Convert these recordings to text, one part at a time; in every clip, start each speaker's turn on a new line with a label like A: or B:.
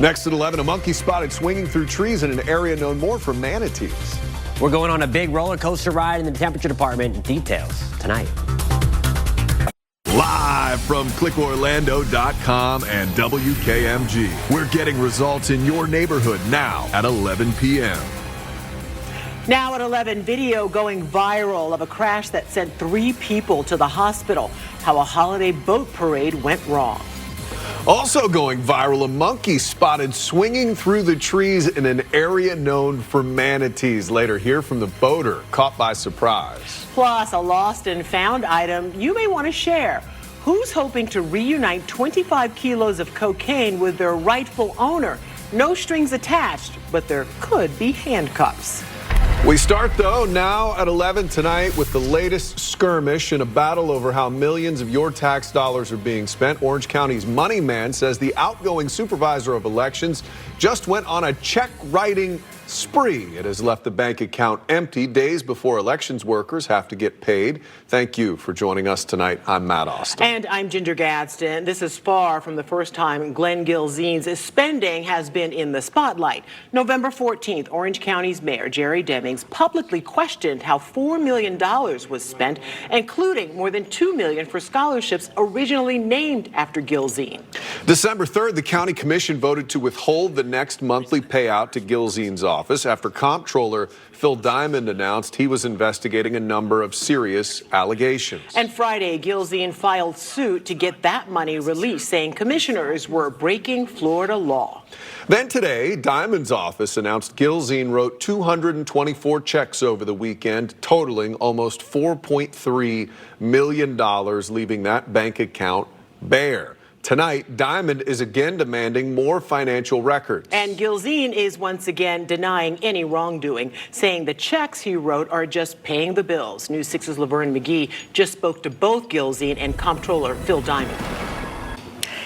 A: Next at 11, a monkey spotted swinging through trees in an area known more for manatees.
B: We're going on a big roller coaster ride in the temperature department. Details tonight.
A: Live from clickorlando.com and WKMG. We're getting results in your neighborhood now at 11 p.m.
C: Now at 11, video going viral of a crash that sent 3 people to the hospital. How a holiday boat parade went wrong.
A: Also going viral, a monkey spotted swinging through the trees in an area known for manatees. Later, hear from the boater caught by surprise.
C: Plus, a lost and found item you may want to share. Who's hoping to reunite 25 kilos of cocaine with their rightful owner? No strings attached, but there could be handcuffs.
A: We start, though, now at 11 tonight with the latest skirmish in a battle over how millions of your tax dollars are being spent. Orange County's money man says the outgoing supervisor of elections just went on a check-writing spree. It has left the bank account empty days before elections workers have to get paid. Thank you for joining us tonight. I'm Matt Austin.
C: And I'm Ginger Gadsden. This is far from the first time Glenn Gilzean's spending has been in the spotlight. November 14th, Orange County's Mayor Jerry Demings publicly questioned how $4 million was spent, including more than $2 million for scholarships originally named after Gilzean.
A: December 3rd, the county commission voted to withhold the next monthly payout to Gilzean's office after comptroller Phil Diamond announced he was investigating a number of serious allegations.
C: And Friday, Gilzean filed suit to get that money released, saying commissioners were breaking Florida law.
A: Then today, Diamond's office announced Gilzean wrote 224 checks over the weekend, totaling almost $4.3 million, leaving that bank account bare. Tonight, Diamond is again demanding more financial records.
C: And Gilzean is once again denying any wrongdoing, saying the checks he wrote are just paying the bills. News 6's Laverne McGee just spoke to both Gilzean and Comptroller Phil Diamond.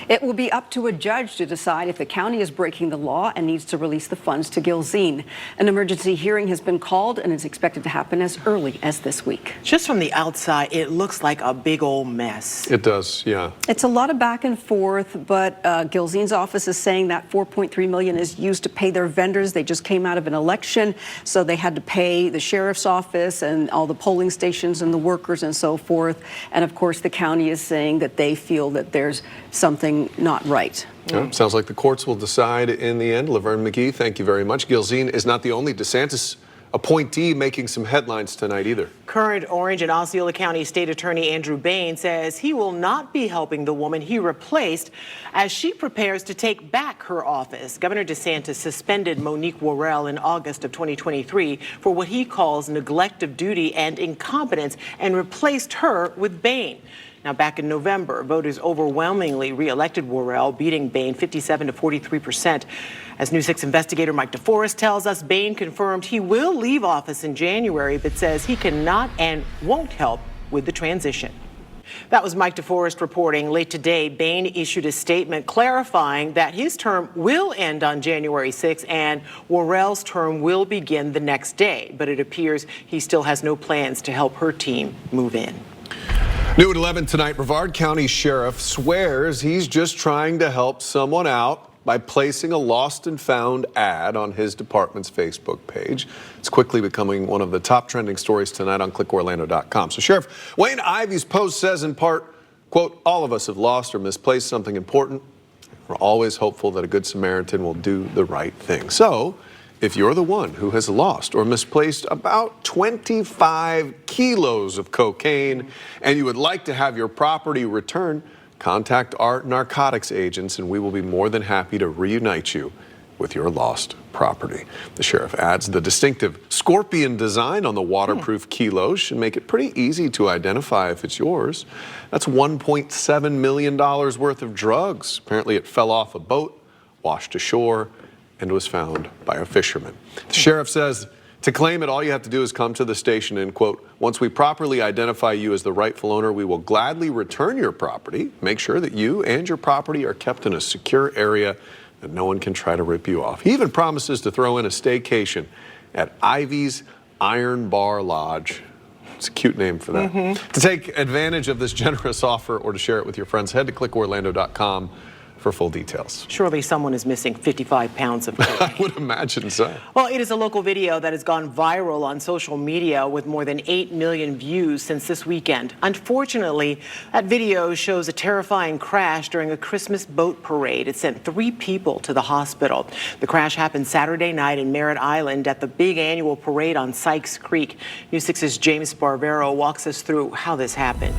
D: It will be up to a judge to decide if the county is breaking the law and needs to release the funds to Gilzean. An emergency hearing has been called and is expected to happen as early as this week.
C: Just from the outside, it looks like a big old mess.
A: It does, yeah.
D: It's a lot of back and forth, but Gilzean's office is saying that $4.3 million is used to pay their vendors. They just came out of an election, so they had to pay the sheriff's office and all the polling stations and the workers and so forth. And of course, the county is saying that they feel that there's something not right.
A: Yeah, sounds like the courts will decide in the end. Laverne McGee, thank you very much. Gilzean is not the only DeSantis appointee making some headlines tonight either.
C: Current Orange and Osceola County State Attorney Andrew Bain says he will not be helping the woman he replaced as she prepares to take back her office. Governor DeSantis suspended Monique Worrell in August of 2023 for what he calls neglect of duty and incompetence and replaced her with Bain. Now, back in November, voters overwhelmingly re-elected Worrell, beating Bain 57 to 43%. As News 6 investigator Mike DeForest tells us, Bain confirmed he will leave office in January, but says he cannot and won't help with the transition. That was Mike DeForest reporting. Late today, Bain issued a statement clarifying that his term will end on January 6th and Worrell's term will begin the next day. But it appears he still has no plans to help her team move in.
A: New at 11 tonight, Brevard County Sheriff swears he's just trying to help someone out by placing a lost and found ad on his department's Facebook page. It's quickly becoming one of the top trending stories tonight on clickorlando.com. So Sheriff Wayne Ivey's post says in part, quote, all of us have lost or misplaced something important. We're always hopeful that a good Samaritan will do the right thing. So if you're the one who has lost or misplaced about 25 kilos of cocaine and you would like to have your property returned, contact our narcotics agents and we will be more than happy to reunite you with your lost property. The sheriff adds the distinctive scorpion design on the waterproof kilos should make it pretty easy to identify if it's yours. That's $1.7 million worth of drugs. Apparently it fell off a boat, washed ashore, and was found by a fisherman. The sheriff says to claim it, all you have to do is come to the station and, quote, once we properly identify you as the rightful owner, we will gladly return your property. Make sure that you and your property are kept in a secure area that no one can try to rip you off. He even promises to throw in a staycation at Ivy's Iron Bar Lodge. It's a cute name for that. To take advantage of this generous offer or to share it with your friends, head to clickorlando.com for full details.
C: Surely someone is missing 55 pounds of cocaine.
A: I would imagine so.
C: Well, it is a local video that has gone viral on social media with more than 8 million views since this weekend. Unfortunately, that video shows a terrifying crash during a Christmas boat parade. It sent 3 people to the hospital. The crash happened Saturday night in Merritt Island at the big annual parade on Sykes Creek. News 6's James Barbero walks us through how this happened.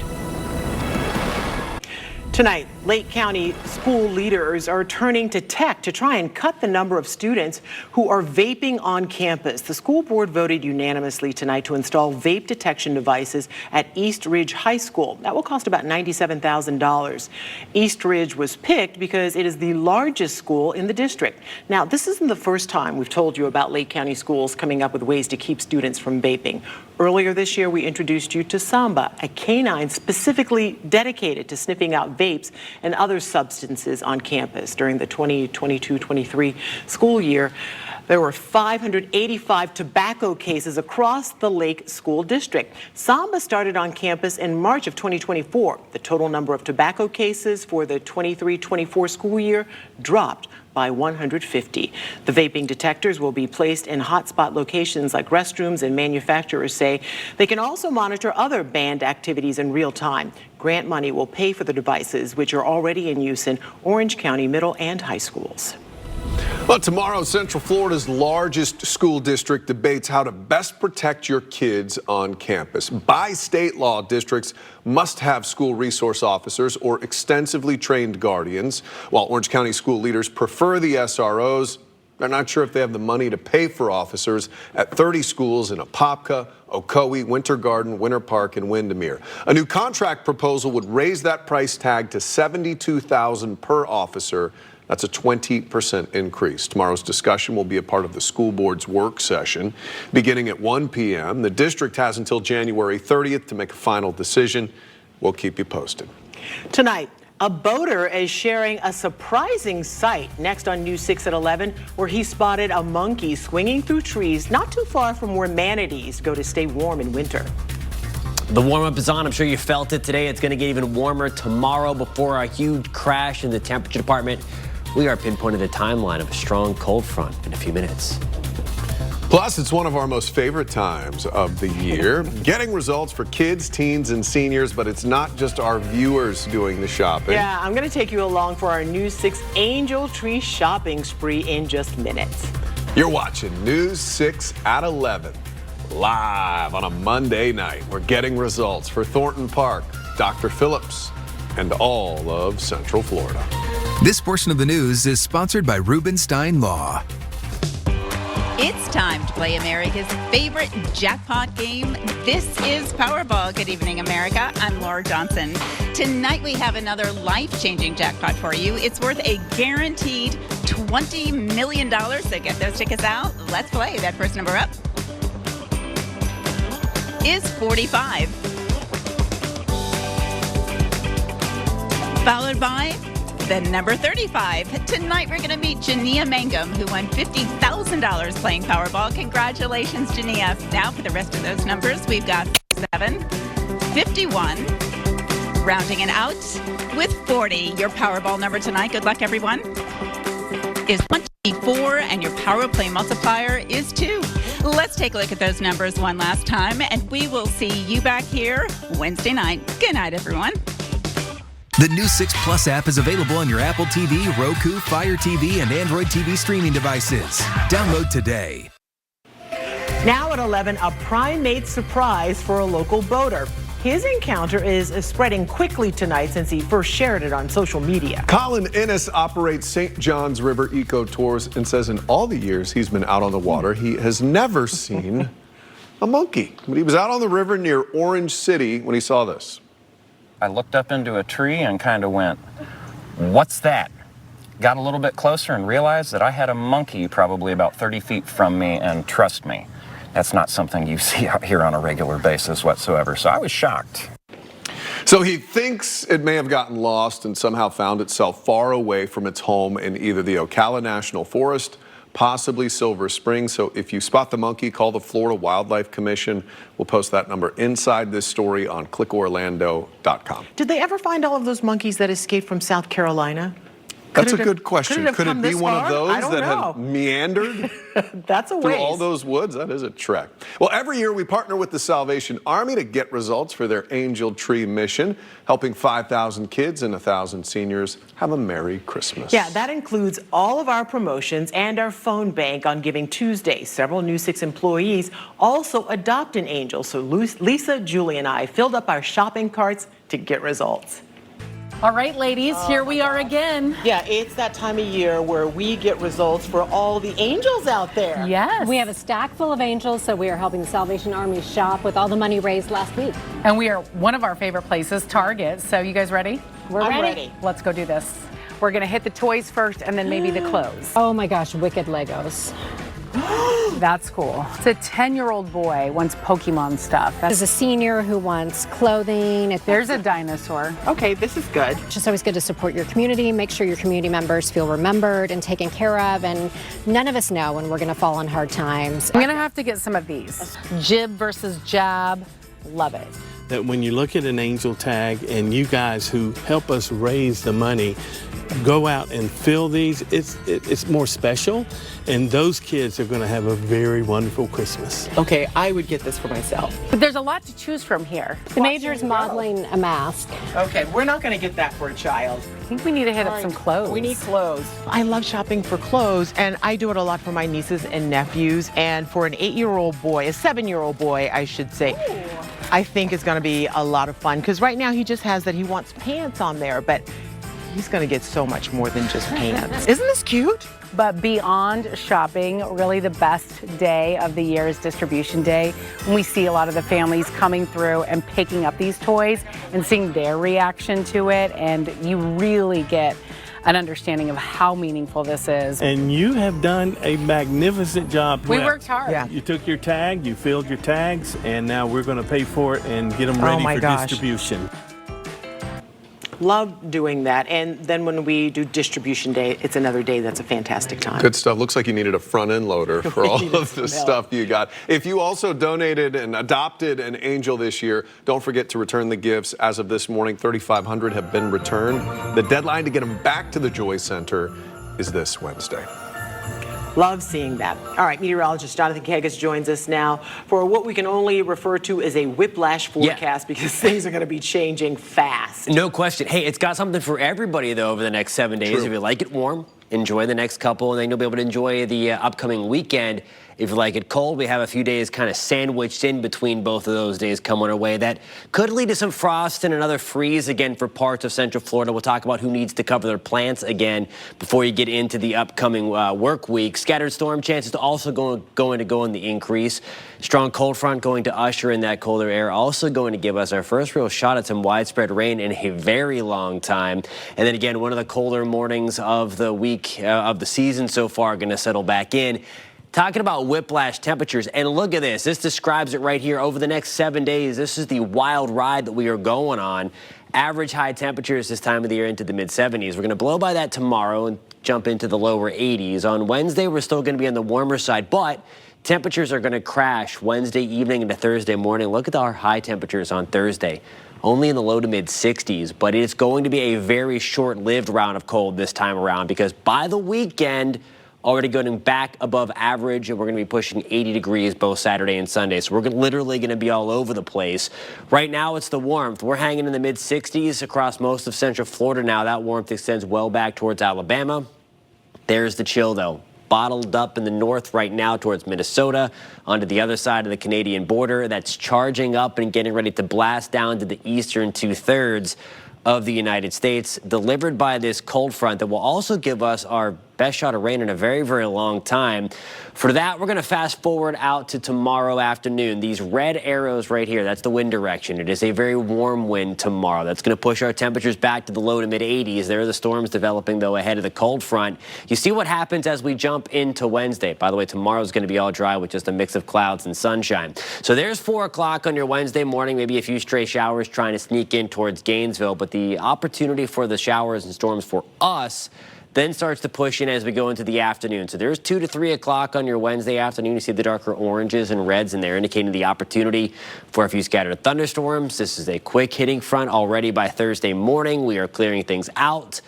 C: Tonight, Lake County school leaders are turning to tech to try and cut the number of students who are vaping on campus. The school board voted unanimously tonight to install vape detection devices at East Ridge High School. That will cost about $97,000. East Ridge was picked because it is the largest school in the district. Now, this isn't the first time we've told you about Lake County schools coming up with ways to keep students from vaping. Earlier this year, we introduced you to Samba, a canine specifically dedicated to sniffing out vapes and other substances on campus. During the 2022-23 school year, there were 585 tobacco cases across the Lake School District. Samba started on campus in March of 2024. The total number of tobacco cases for the 23-24 school year dropped by 150. The vaping detectors will be placed in hotspot locations like restrooms, and manufacturers say they can also monitor other banned activities in real time. Grant money will pay for the devices, which are already in use in Orange County middle and high schools.
A: Well, tomorrow, Central Florida's largest school district debates how to best protect your kids on campus. By state law, districts must have school resource officers or extensively trained guardians. While Orange County school leaders prefer the SROs, they're not sure if they have the money to pay for officers at 30 schools in Apopka, Ocoee, Winter Garden, Winter Park, and Windermere. A new contract proposal would raise that price tag to $72,000 per officer. That's a 20% increase. Tomorrow's discussion will be a part of the school board's work session. Beginning at 1 p.m., the district has until January 30th to make a final decision. We'll keep you posted.
C: Tonight, a boater is sharing a surprising sight next on News 6 at 11, where he spotted a monkey swinging through trees not too far from where manatees go to stay warm in winter.
B: The warm-up is on. I'm sure you felt it today. It's going to get even warmer tomorrow before a huge crash in the temperature department. We are pinpointing the timeline of a strong cold front in a few minutes.
A: Plus, it's one of our most favorite times of the year, getting results for kids, teens, and seniors, but it's not just our viewers doing the shopping.
C: Yeah, I'm going to take you along for our News 6 Angel Tree shopping spree in just minutes.
A: You're watching News 6 at 11, live on a Monday night. We're getting results for Thornton Park, Dr. Phillips, and all of Central Florida.
E: This portion of the news is sponsored by Rubenstein Law.
F: It's time to play America's favorite jackpot game. This is Powerball. Good evening, America. I'm Laura Johnson. Tonight we have another life-changing jackpot for you. It's worth a guaranteed $20 million. So get those tickets out. Let's play. That first number up is 45. Followed by the number 35. Tonight we're going to meet Jania Mangum, who won $50,000 playing Powerball. Congratulations, Jania. Now for the rest of those numbers, we've got 7, 51, rounding it out with 40. Your Powerball number tonight, good luck everyone, is 24, and your Power Play multiplier is 2. Let's take a look at those numbers one last time, and we will see you back here Wednesday night. Good night, everyone.
E: The new 6 Plus app is available on your Apple TV, Roku, Fire TV, and Android TV streaming devices. Download today.
C: Now at 11, a primate surprise for a local boater. His encounter is spreading quickly tonight since he first shared it on social media.
A: Colin Innes operates St. John's River Eco Tours and says in all the years he's been out on the water, he has never seen a monkey. But he was out on the river near Orange City when he saw this.
G: I looked up into a tree and kind of went, "What's that?" Got a little bit closer and realized that I had a monkey probably about 30 feet from me, and trust me, that's not something you see out here on a regular basis whatsoever. So I was shocked.
A: So he thinks it may have gotten lost and somehow found itself far away from its home in either the Ocala National Forest, possibly Silver Spring. So if you spot the monkey, call the Florida Wildlife Commission. We'll post that number inside this story on clickorlando.com.
C: Did they ever find all of those monkeys that escaped from South Carolina?
A: That's a good question.
C: Could
A: Could it be one of those that
C: know.
A: have meandered
C: That's a
A: through
C: ways.
A: all those woods? That is a trek. Well, every year we partner with the Salvation Army to get results for their Angel Tree mission, helping 5,000 kids and 1,000 seniors have a Merry Christmas.
C: Yeah, that includes all of our promotions and our phone bank on Giving Tuesday. Several New 6 employees also adopt an angel. So Lisa, Julie, and I filled up our shopping carts to get results.
H: All right, ladies, here we are again.
C: Yeah, it's that time of year where we get results for all the angels out there.
H: Yes.
I: We have a stack full of angels, so we are helping the Salvation Army shop with all the money raised last week.
H: And we are one of our favorite places, Target. So you guys ready?
I: I'm ready.
H: Let's go do this. We're going to hit the toys first and then maybe the clothes.
I: Oh my gosh, wicked Legos.
H: That's cool. It's a 10-year-old boy wants Pokemon stuff.
I: There's a senior who wants clothing.
H: There's a dinosaur.
C: Okay, this is good.
I: It's just always good to support your community, make sure your community members feel remembered and taken care of, and none of us know when we're going to fall on hard times.
H: I'm going to have to get some of these. Jib versus jab. Love it.
J: That when you look at an angel tag and you guys who help us raise the money go out and fill these, it's more special, and those kids are going to have a very wonderful Christmas.
C: Okay, I would get this for myself.
H: But there's a lot to choose from here.
I: The major's modeling a mask.
C: Okay, we're not going to get that for a child.
H: I think we need to hit up some clothes.
C: We need clothes. I love shopping for clothes, and I do it a lot for my nieces and nephews. And for an 8-year-old boy, a 7-year-old boy, I should say, I think it's going to be a lot of fun. Because right now he just has that he wants pants on there, but he's going to get so much more than just pants. Isn't this cute?
H: But beyond shopping, really the best day of the year is distribution day, when we see a lot of the families coming through and picking up these toys and seeing their reaction to it, and you really get an understanding of how meaningful this is.
J: And you have done a magnificent job.
H: We worked hard.
C: Yeah.
J: You took your tag, you filled your tags, and now we're going to pay for it and get them ready for distribution.
C: Love doing that. And then when we do distribution day, it's another day that's a fantastic time.
A: Good stuff. Looks like you needed a front end loader for all of the stuff you got. If you also donated and adopted an angel this year, don't forget to return the gifts. As of this morning, 3,500 have been returned. The deadline to get them back to the Joy Center is this Wednesday.
C: Love seeing that. All right, meteorologist Jonathan Kagas joins us now for what we can only refer to as a whiplash forecast because things are going to be changing fast.
B: No question. Hey, it's got something for everybody, though, over the next 7 days.
A: True.
B: If you like it warm, enjoy the next couple, and then you'll be able to enjoy the upcoming weekend. If you like it cold, we have a few days kind of sandwiched in between both of those days coming our way. That could lead to some frost and another freeze again for parts of Central Florida. We'll talk about who needs to cover their plants again before you get into the upcoming work week. Scattered storm chances also going to go in the increase. Strong cold front going to usher in that colder air, also going to give us our first real shot at some widespread rain in a very long time. And then again, one of the colder mornings of the week of the season so far going to settle back in. Talking about whiplash temperatures, and look at this. This describes it right here. Over the next 7 days, this is the wild ride that we are going on. Average high temperatures this time of the year into the mid-70s. We're going to blow by that tomorrow and jump into the lower 80s. On Wednesday, we're still going to be on the warmer side, but temperatures are going to crash Wednesday evening into Thursday morning. Look at our high temperatures on Thursday. Only in the low to mid 60s, but it's going to be a very short-lived round of cold this time around because by the weekend, already going back above average, and we're going to be pushing 80 degrees both Saturday and Sunday. So we're literally going to be all over the place. Right now, it's the warmth. We're hanging in the mid-60s across most of Central Florida now. That warmth extends well back towards Alabama. There's the chill, though. Bottled up in the north right now towards Minnesota, onto the other side of the Canadian border. That's charging up and getting ready to blast down to the eastern two-thirds of the United States, delivered by this cold front that will also give us our best shot of rain in a very, very long time. For that, we're going to fast forward out to tomorrow afternoon. These red arrows right here, that's the wind direction. It is a very warm wind tomorrow. That's going to push our temperatures back to the low to mid 80s. There are the storms developing, though, ahead of the cold front. You see what happens as we jump into Wednesday. By the way, tomorrow is going to be all dry with just a mix of clouds and sunshine. So there's 4 o'clock on your Wednesday morning, maybe a few stray showers trying to sneak in towards Gainesville. But the opportunity for the showers and storms for us then starts to push in as we go into the afternoon. So there's 2 to 3 o'clock on your Wednesday afternoon. You see the darker oranges and reds, and they're indicating the opportunity for a few scattered thunderstorms. This is a quick hitting front already by Thursday morning. We are clearing things out.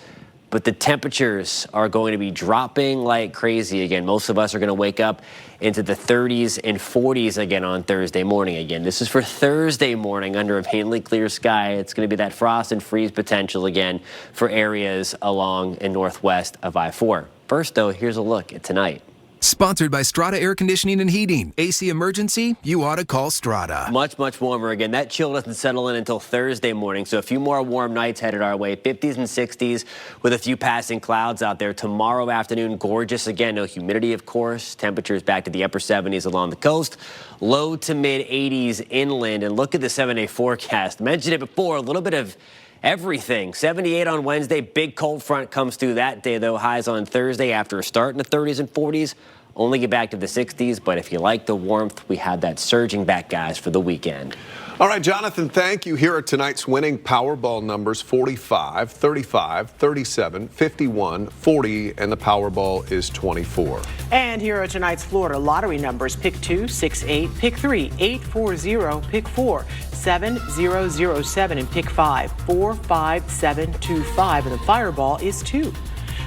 B: but the temperatures are going to be dropping like crazy again. Most of us are going to wake up into the 30s and 40s again on Thursday morning again. This is for Thursday morning under a mainly clear sky. It's going to be that frost and freeze potential again for areas along and northwest of I-4. First, though, here's a look at tonight.
E: Sponsored by Strata Air Conditioning and Heating. AC emergency? You ought to call Strata.
B: Much, much warmer again. That chill doesn't settle in until Thursday morning, so a few more warm nights headed our way. 50s and 60s with a few passing clouds out there. Tomorrow afternoon, gorgeous again. No humidity, of course. Temperatures back to the upper 70s along the coast. Low to mid 80s inland. And look at the 7-day forecast. Mentioned it before, a little bit of everything. 78 on Wednesday. Big cold front comes through that day, though. Highs on Thursday after a start in the 30s and 40s. Only get back to the 60s, but if you like the warmth, we have that surging back, guys, for the weekend.
A: All right, Jonathan, thank you. Here are tonight's winning Powerball numbers: 45, 35, 37, 51, 40, and the Powerball is 24.
C: And here are tonight's Florida lottery numbers: pick 2, 6, 8, pick 3, 840, pick 4, 7007, and pick 5, 45725, and the Fireball is 2.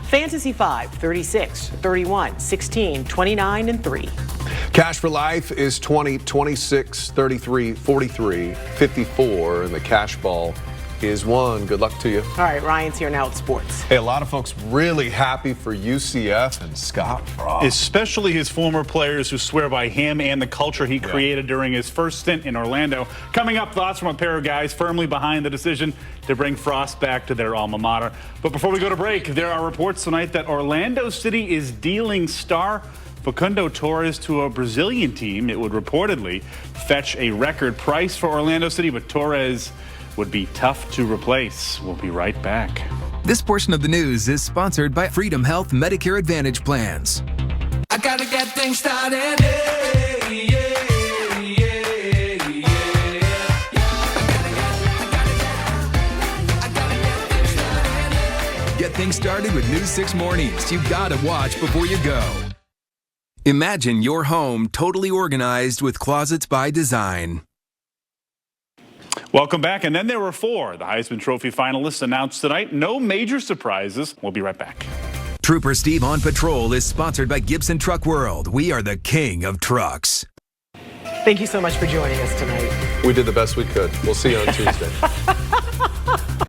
C: Fantasy 5, 36, 31, 16, 29, and 3.
A: Cash for Life is 20, 26, 33, 43, 54, and the cash ball is 1. Good luck to you.
C: All right, Ryan's here now at sports.
A: Hey, a lot of folks really happy for UCF and Scott Frost.
K: Especially his former players who swear by him and the culture he created during his first stint in Orlando. Coming up, thoughts from a pair of guys firmly behind the decision to bring Frost back to their alma mater. But before we go to break, there are reports tonight that Orlando City is dealing star Facundo Torres to a Brazilian team. It would reportedly fetch a record price for Orlando City, but Torres would be tough to replace. We'll be right back.
E: This portion of the news is sponsored by Freedom Health Medicare Advantage plans.
L: I gotta get things started. Yeah, yeah, yeah, yeah.
E: Get things started with News 6 Mornings. You gotta watch before you go. Imagine your home totally organized with Closets by Design.
K: Welcome back. And then there were 4. The Heisman Trophy finalists announced tonight. No major surprises. We'll be right back.
E: Trooper Steve on Patrol is sponsored by Gibson Truck World. We are the king of trucks.
C: Thank you so much for joining us tonight.
A: We did the best we could. We'll see you on Tuesday.